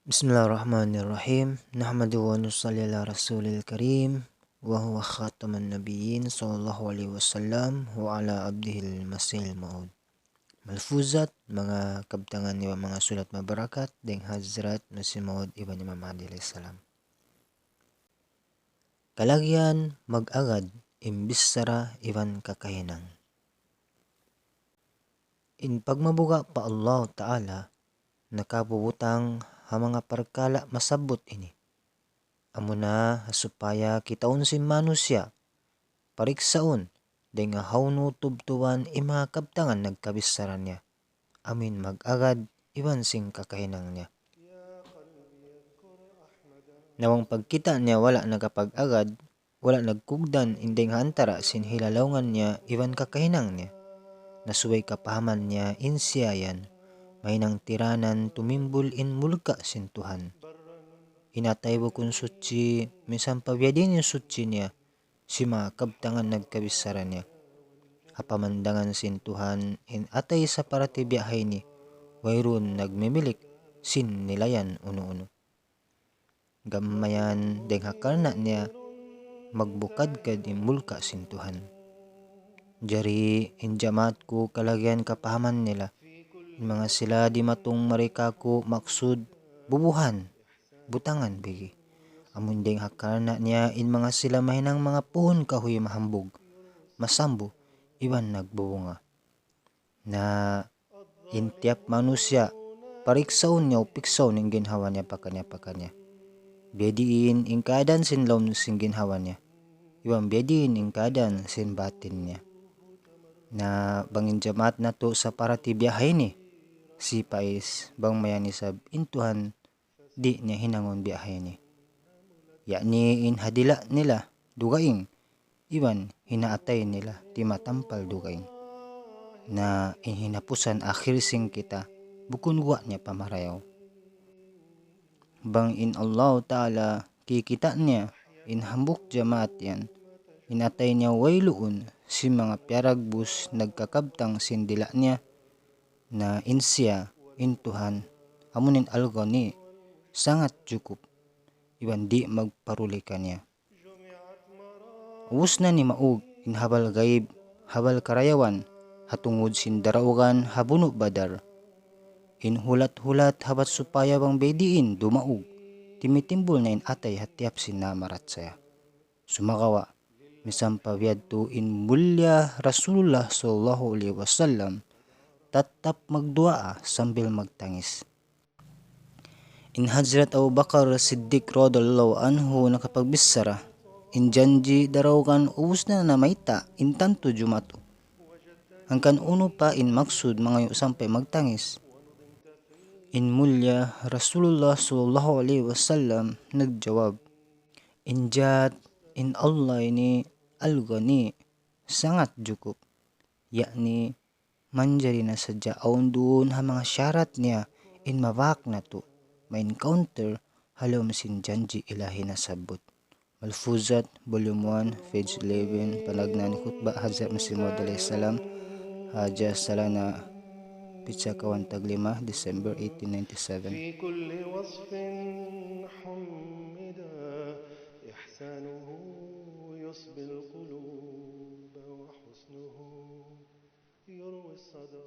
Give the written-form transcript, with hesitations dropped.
Bismillahirrahmanirrahim. Nahmadu wa nusalli ala rasulil karim wa huwa khataman nabiyyin sallallahu alaihi wasallam wa ala abdihil masil maud. Malfuzat mga kabtangan ni mga sulat mabarakat deng Hazrat Masih Maud Ibn Imam Mahdi alaihis salam. Kalagyan mag-agad imbis sara iban kakahinang. In pagmabuga pa Allah Ta'ala nakabubutang ha mga perkala masabot ini. Amo na supaya kitaon si manusia pariksaon dengan hauno tubtuan mga kabtangan nagkabisaran niya. Amin mag-agad iwan sing kakahinang niya. Nawang pagkita niya wala nagapag-agad, wala nagkugdan indeng hantara sin hilalawngan niya iwan kakahinang niya. Nasuway kapahaman niya insiyayan, may nang tiranan tumimbul in mulka sin Tuhan. Inatay bukun suci, minsan pabyadin yung suci niya, si mga kabtangan nagkabisaran niya. Hapamandangan sin Tuhan, in atay sa paratibiyahay ni, wayron nagmimilik, sin nilayan uno-uno. Gamayan, deng hakarna niya, magbukad kad in mulka sin Tuhan. Jari in jamaat ko kalagyan kapahaman nila, mga sila di matong marika ko maksud bubuhan, butangan bigi. Amun ding hakarna niya in mga sila mahinang mga puhon kahoy mahambog, masambo, iban nagbubunga. Na intiap manusia, pariksaon niya o piksaw ning ginhawa niya pakanya. Bediin in keadaan sin lawn sin ginhawa niya. Iwan bediin in keadaan sin batin niya. Na bangin jamaat na to sa paratibiyahay ni, si pais bang mayani sab intuhan di niya hinangon biyahay ni. Yakni in hadila nila dugaing, iwan hinaatay nila ti matampal dugaing. Na in hinapusan akhir sing kita, bukun wa niya pamarayaw. Bang in Allah Ta'ala kikita niya, in hambuk jamaat yan, inatay niya wayluon si mga piaragbus nagkakabtang sindila niya, na insya in Tuhan, amunin algo ni, sangat cukup, iwan di magparulikan niya. Uus na ni maug in habal gaib, habal karayawan, hatungod sin darawgan habuno badar. In hulat-hulat habat supaya bang bediin dumaug, timitimbol na in atay hatiap sin namarat saya. Sumakawa, misam pavyad to in mulya Rasulullah sallallahu alaihi wasallam, tatap magdua sambil magtangis. In Hazrat Abu Bakar Siddiq radhiyallahu anhu nakapagbisara, in janji darawgan uus na namaita in tanto jumato. Hangkan uno pa in maksud mga sampai magtangis. In mulya Rasulullah sallallahu alaihi wasallam nagjawab, injat in Allah ini al-ghani, sangat cukup. Yakni manjari na sadya aun doon ha mga syarat niya in mawak na to, main counter halom sin janji ilahi na sabot. Malfuzat, Volume 1, page 11, Panagnan Khutbah Hazrat Masih Maud alaihis salam, Haja Salana, Pitsa Kawan Taglima, December 1897. في كل وصف حمدا إحسانه يصبي القلوب وحسنه يروي الصدى